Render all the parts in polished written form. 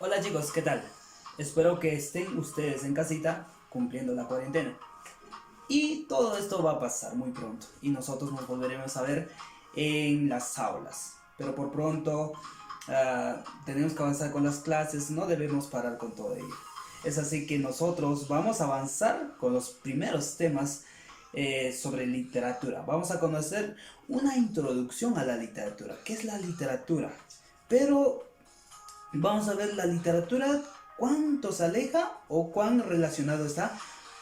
Hola chicos, ¿qué tal? Espero que estén ustedes en casita cumpliendo la cuarentena. Y todo esto va a pasar muy pronto y nosotros nos volveremos a ver en las aulas. Pero por pronto tenemos que avanzar con las clases, no debemos parar con todo ello. Es así que nosotros vamos a avanzar con los primeros temas sobre literatura. Vamos a conocer una introducción a la literatura. ¿Qué es la literatura? Pero vamos a ver la literatura, cuánto se aleja o cuán relacionado está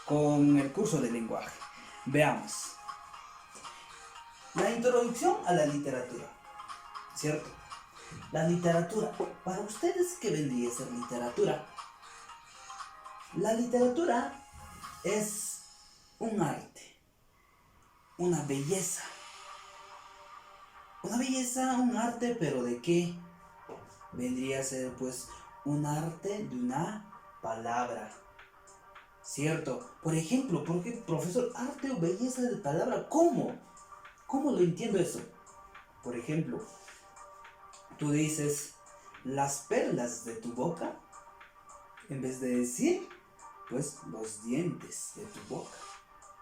con el curso de lenguaje. Veamos. La introducción a la literatura, ¿cierto? La literatura, para ustedes, ¿qué vendría a ser literatura? La literatura es un arte, una belleza. Una belleza, un arte, pero ¿de qué? Vendría a ser pues un arte de una palabra, ¿cierto? Por ejemplo, ¿por qué, profesor, arte o belleza de palabra? ¿Cómo? ¿Cómo lo entiendo eso? Por ejemplo, tú dices las perlas de tu boca, en vez de decir, pues los dientes de tu boca,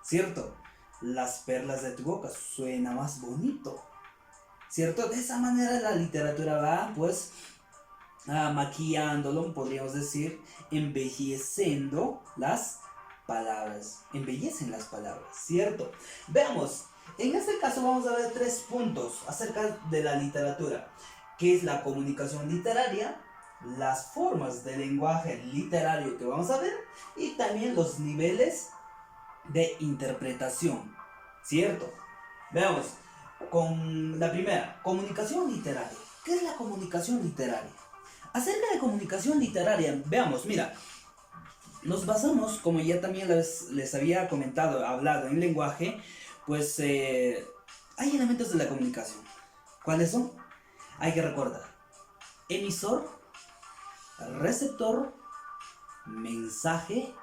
¿cierto? Las perlas de tu boca suena más bonito, ¿cierto? De esa manera la literatura va, pues, maquillándolo, podríamos decir, embelleciendo las palabras, embellecen las palabras, ¿cierto? Veamos, en este caso vamos a ver 3 puntos acerca de la literatura, que es la comunicación literaria, las formas de lenguaje literario que vamos a ver y también los niveles de interpretación, ¿cierto? Veamos, con la primera, comunicación literaria. ¿Qué es la comunicación literaria? Acerca de comunicación literaria, veamos, mira, nos basamos, como ya también les había comentado, hablado en lenguaje, pues hay elementos de la comunicación. ¿Cuáles son? Hay que recordar, emisor, receptor, mensaje,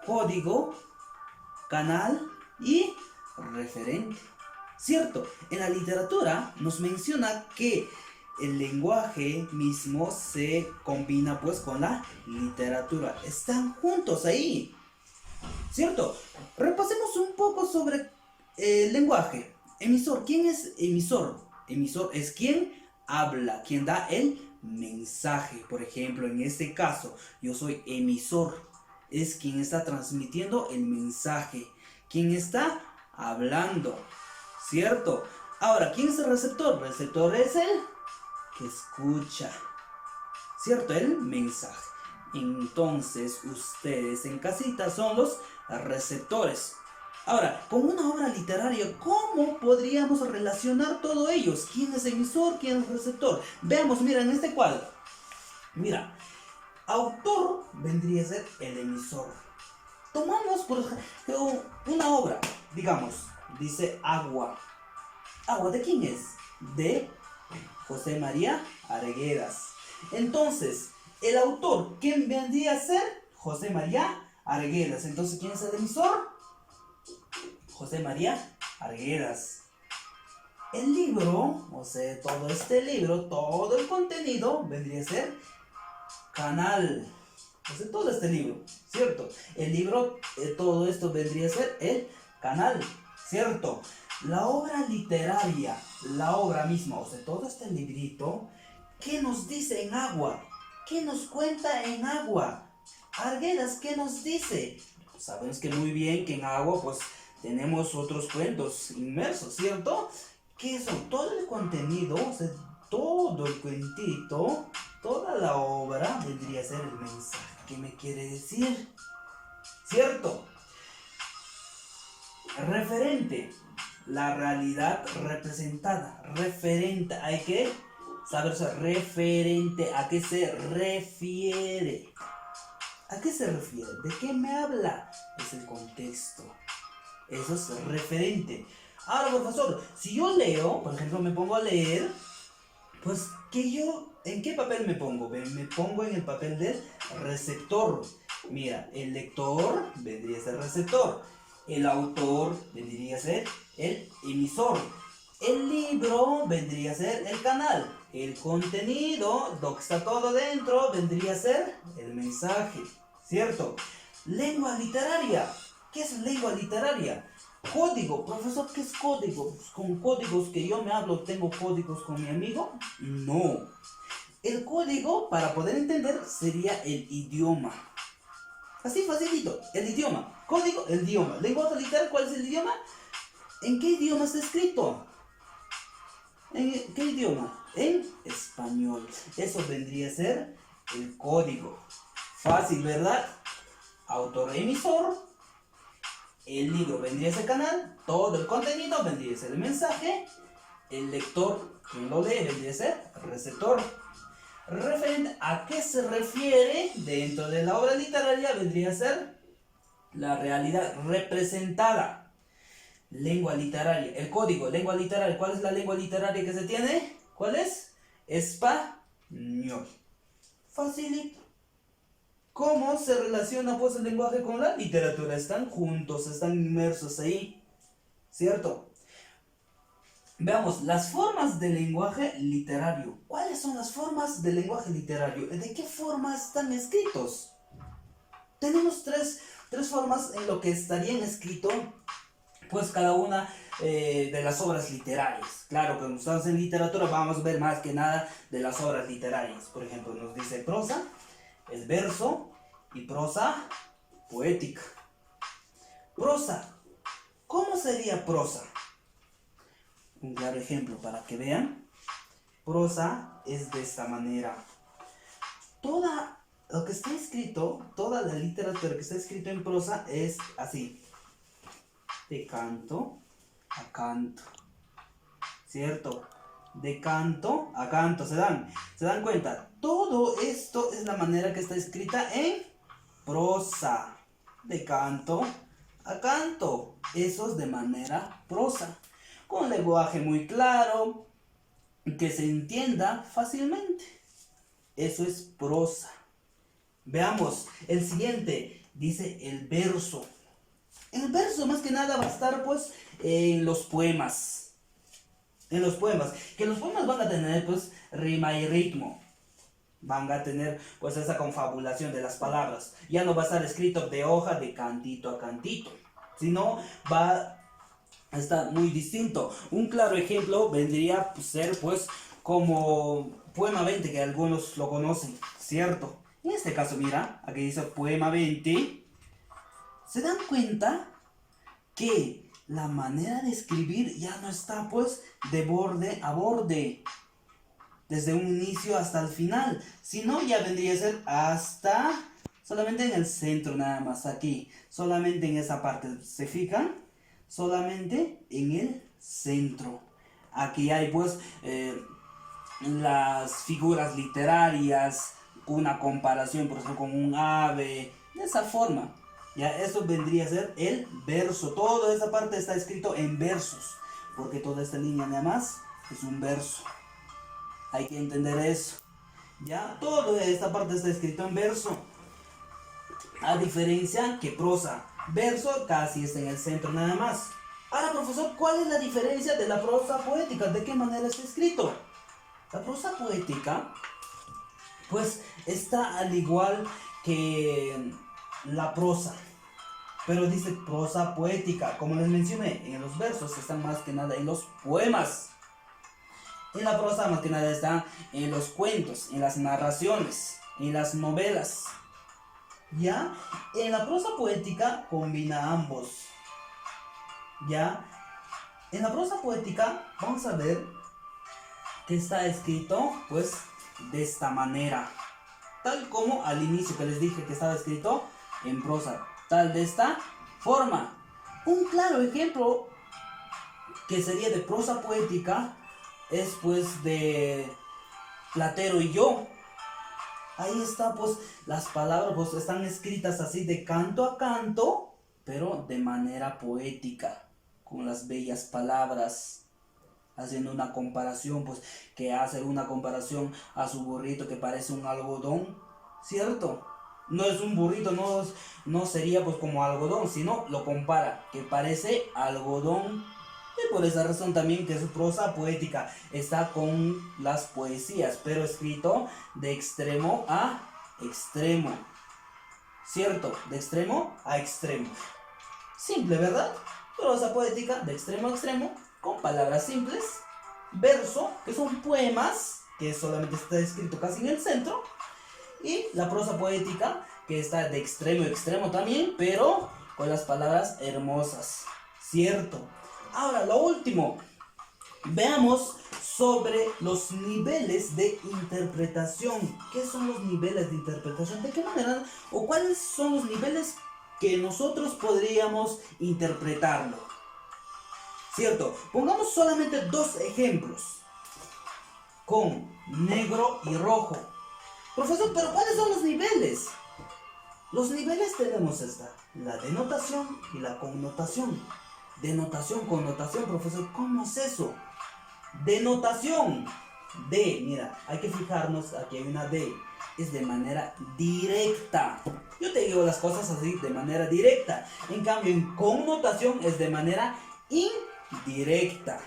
código, canal y referente. Cierto, en la literatura nos menciona que el lenguaje mismo se combina pues con la literatura. Están juntos ahí. ¿Cierto? Repasemos un poco sobre el lenguaje. Emisor, ¿quién es emisor? Emisor es quien habla, quien da el mensaje. Por ejemplo, en este caso, yo soy emisor. Es quien está transmitiendo el mensaje. Quien está hablando. ¿Cierto? Ahora, ¿quién es el receptor? Receptor es el que escucha, ¿cierto? El mensaje. Entonces, ustedes en casita son los receptores. Ahora, con una obra literaria, ¿cómo podríamos relacionar todos ellos? ¿Quién es emisor? ¿Quién es receptor? Veamos, mira, en este cuadro. Mira, autor vendría a ser el emisor. Tomamos, por ejemplo, una obra, digamos, dice agua. ¿Agua de quién es? De José María Arguedas. Entonces, el autor, ¿quién vendría a ser? José María Arguedas. Entonces, ¿quién es el emisor? José María Arguedas. El libro, o sea, todo este libro, todo el contenido vendría a ser canal. O sea, todo este libro, ¿cierto? El libro, todo esto vendría a ser el canal, ¿cierto? La obra literaria, la obra misma, o sea, todo este librito, ¿qué nos dice en agua? ¿Qué nos cuenta en agua? Arguedas, ¿qué nos dice? Sabemos que muy bien que en agua, pues, tenemos otros cuentos inmersos, ¿cierto? ¿Qué son? Todo el contenido, o sea, todo el cuentito, toda la obra vendría a ser el mensaje. ¿Qué me quiere decir? ¿Cierto? Referente, la realidad representada. Referente, hay que saber ser referente. ¿A qué se refiere? ¿A qué se refiere? ¿De qué me habla? Es el contexto. Eso es referente. Ahora, profesor, si yo leo, por ejemplo, me pongo a leer, pues que yo, ¿en qué papel me pongo? Me pongo en el papel del receptor. Mira, el lector vendría a ser receptor. El autor vendría a ser el emisor. El libro vendría a ser el canal. El contenido, lo que está todo dentro, vendría a ser el mensaje, ¿cierto? Lengua literaria. ¿Qué es lengua literaria? Código. Profesor, ¿qué es código? Pues, ¿con códigos que yo me hablo tengo códigos con mi amigo? No. El código, para poder entender, sería el idioma. Así facilito, el idioma. Código, el idioma. Lenguaje literario, ¿cuál es el idioma? ¿En qué idioma está escrito? ¿En qué idioma? En español. Eso vendría a ser el código. Fácil, ¿verdad? Autor emisor. El libro vendría a ser canal. Todo el contenido vendría a ser el mensaje. El lector, quien lo lee, vendría a ser receptor. Referente a qué se refiere dentro de la obra literaria vendría a ser la realidad representada. Lengua literaria, el código, lengua literaria. ¿Cuál es la lengua literaria que se tiene? ¿Cuál es? Español. Facilito. ¿Cómo se relaciona pues el lenguaje con la literatura? Están juntos, están inmersos ahí, ¿cierto? Veamos, las formas del lenguaje literario. ¿Cuáles son las formas del lenguaje literario? ¿De qué forma están escritos? Tenemos tres formas en lo que estarían escritos, pues cada una de las obras literarias. Claro que cuando estamos en literatura vamos a ver más que nada de las obras literarias. Por ejemplo, nos dice prosa, es verso y prosa poética. Prosa. ¿Cómo sería prosa? Un claro ejemplo para que vean. Prosa es de esta manera. Toda lo que está escrito, toda la literatura que está escrito en prosa es así. De canto a canto. ¿Cierto? De canto a canto. ¿Se dan cuenta? Todo esto es la manera que está escrita en prosa. De canto a canto. Eso es de manera prosa. Con lenguaje muy claro, que se entienda fácilmente. Eso es prosa. Veamos, el siguiente dice el verso. El verso más que nada va a estar pues en los poemas. En los poemas. Que los poemas van a tener pues rima y ritmo. Van a tener pues esa confabulación de las palabras. Ya no va a estar escrito de hoja de cantito a cantito. Sino va está muy distinto. Un claro ejemplo vendría a ser pues como Poema 20, que algunos lo conocen, ¿cierto? En este caso, mira, aquí dice Poema 20. ¿Se dan cuenta que la manera de escribir ya no está pues de borde a borde, desde un inicio hasta el final, sino ya vendría a ser hasta solamente en el centro nada más, aquí, solamente en esa parte, ¿se fijan? Solamente en el centro. Aquí hay pues las figuras literarias, una comparación por ejemplo con un ave, de esa forma. Ya eso vendría a ser el verso. Toda esa parte está escrito en versos, porque toda esta línea nada más es un verso. Hay que entender eso. Ya toda esta parte está escrito en verso. A diferencia que prosa. Verso casi está en el centro nada más. Ahora, profesor, ¿cuál es la diferencia de la prosa poética? ¿De qué manera está escrito? La prosa poética, pues, está al igual que la prosa. Pero dice prosa poética. Como les mencioné, en los versos están más que nada en los poemas. En la prosa más que nada están en los cuentos, en las narraciones, en las novelas. ¿Ya? En la prosa poética combina ambos. ¿Ya? En la prosa poética vamos a ver que está escrito pues de esta manera. Tal como al inicio que les dije que estaba escrito en prosa. Tal de esta forma. Un claro ejemplo que sería de prosa poética es pues de Platero y yo. Ahí está pues las palabras pues están escritas así de canto a canto, pero de manera poética, con las bellas palabras, haciendo una comparación pues que hace una comparación a su burrito que parece un algodón, ¿cierto? No es un burrito, no sería pues como algodón, sino lo compara, que parece algodón, Y por esa razón también que su prosa poética está con las poesías, pero escrito de extremo a extremo. ¿Cierto? De extremo a extremo. Simple, ¿verdad? Prosa poética de extremo a extremo, con palabras simples. Verso, que son poemas, que solamente está escrito casi en el centro. Y la prosa poética, que está de extremo a extremo también, pero con las palabras hermosas. ¿Cierto? Ahora, lo último. Veamos sobre los niveles de interpretación. ¿Qué son los niveles de interpretación? ¿De qué manera? ¿O cuáles son los niveles que nosotros podríamos interpretarlo? ¿Cierto? Pongamos solamente dos ejemplos. Con negro y rojo. Profesor, ¿pero cuáles son los niveles? Los niveles tenemos esta, la denotación y la connotación. Denotación, connotación, profesor, ¿cómo es eso? Denotación. D, mira, hay que fijarnos, aquí hay una D. Es de manera directa. Yo te digo las cosas así, de manera directa. En cambio, en connotación es de manera indirecta.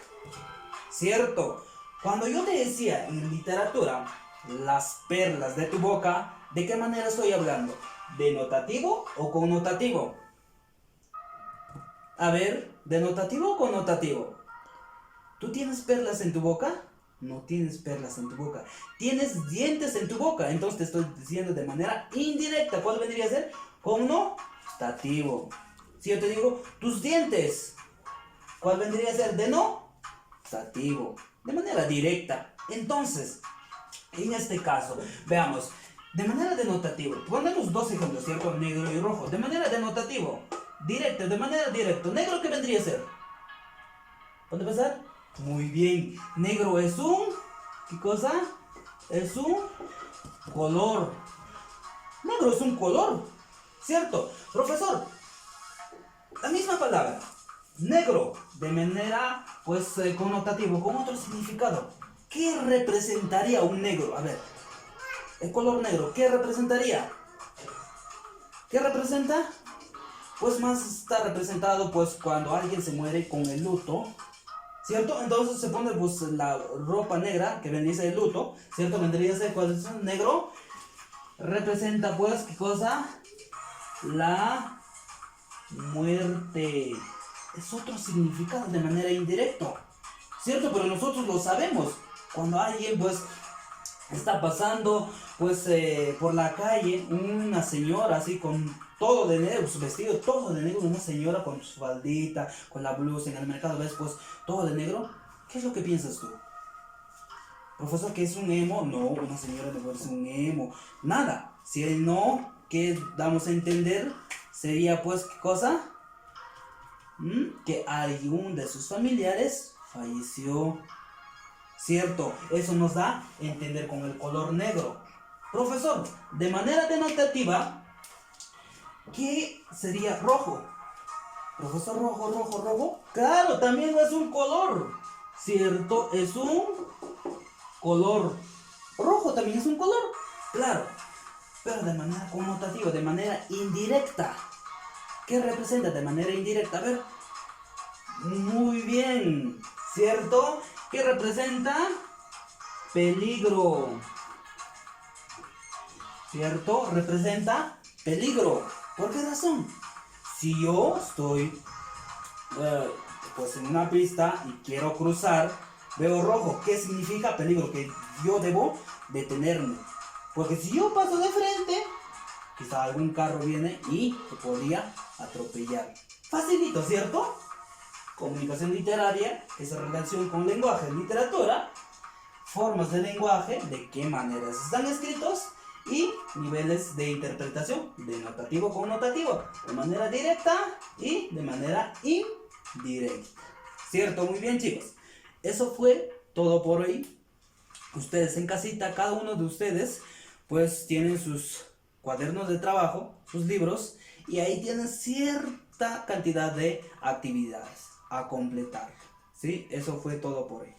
¿Cierto? Cuando yo te decía en literatura, las perlas de tu boca, ¿de qué manera estoy hablando? ¿Denotativo o connotativo? A ver, ¿denotativo o connotativo? ¿Tú tienes perlas en tu boca? No tienes perlas en tu boca. Tienes dientes en tu boca. Entonces te estoy diciendo de manera indirecta. ¿Cuál vendría a ser? Connotativo. Si yo te digo, tus dientes, ¿cuál vendría a ser? Denotativo. De manera directa. Entonces, en este caso, veamos. De manera denotativa. Ponemos dos ejemplos, ¿cierto? Negro y rojo. De manera denotativo. Directo, de manera directa. ¿Negro qué vendría a ser? ¿Dónde pasar? Muy bien. Negro es un... ¿Qué cosa? Es un color. Negro es un color. ¿Cierto? Profesor, la misma palabra. Negro, de manera, pues, connotativo, con otro significado. ¿Qué representaría un negro? A ver. El color negro, ¿qué representaría? ¿Qué representa? Pues más está representado pues cuando alguien se muere con el luto, ¿cierto? Entonces se pone pues la ropa negra que vendría a ser el luto, ¿cierto? Vendría a ser cuál es el negro. Representa pues, ¿qué cosa? La muerte. Es otro significado de manera indirecta, ¿cierto? Pero nosotros lo sabemos. Cuando alguien pues está pasando pues por la calle, una señora así con todo de negro, su vestido todo de negro, una señora con su faldita, con la blusa en el mercado, ves pues todo de negro. ¿Qué es lo que piensas tú? Profesor, ¿que es un emo? No, una señora no es un emo, nada. Si el no, ¿qué damos a entender? Sería pues, ¿qué cosa? Que algún de sus familiares falleció. ¿Cierto? Eso nos da a entender con el color negro. Profesor, de manera denotativa, ¿qué sería rojo? Profesor, rojo. Claro, también es un color. ¿Cierto? Es un color. Rojo también es un color. Claro. Pero de manera connotativa, de manera indirecta. ¿Qué representa de manera indirecta? A ver. Muy bien. ¿Cierto? ¿Qué representa? Peligro. ¿Cierto? Representa peligro. ¿Por qué razón? Si yo estoy pues en una pista y quiero cruzar, veo rojo. ¿Qué significa peligro? Que yo debo detenerme. Porque si yo paso de frente, quizá algún carro viene y te podría atropellar. Facilito, ¿cierto? Comunicación literaria, que se relaciona con lenguaje, literatura, formas de lenguaje, de qué maneras están escritos y niveles de interpretación, denotativo, connotativo, de manera directa y de manera indirecta. ¿Cierto? Muy bien, chicos. Eso fue todo por hoy. Ustedes en casita, cada uno de ustedes, pues tienen sus cuadernos de trabajo, sus libros, y ahí tienen cierta cantidad de actividades a completar. ¿Sí? Eso fue todo por hoy.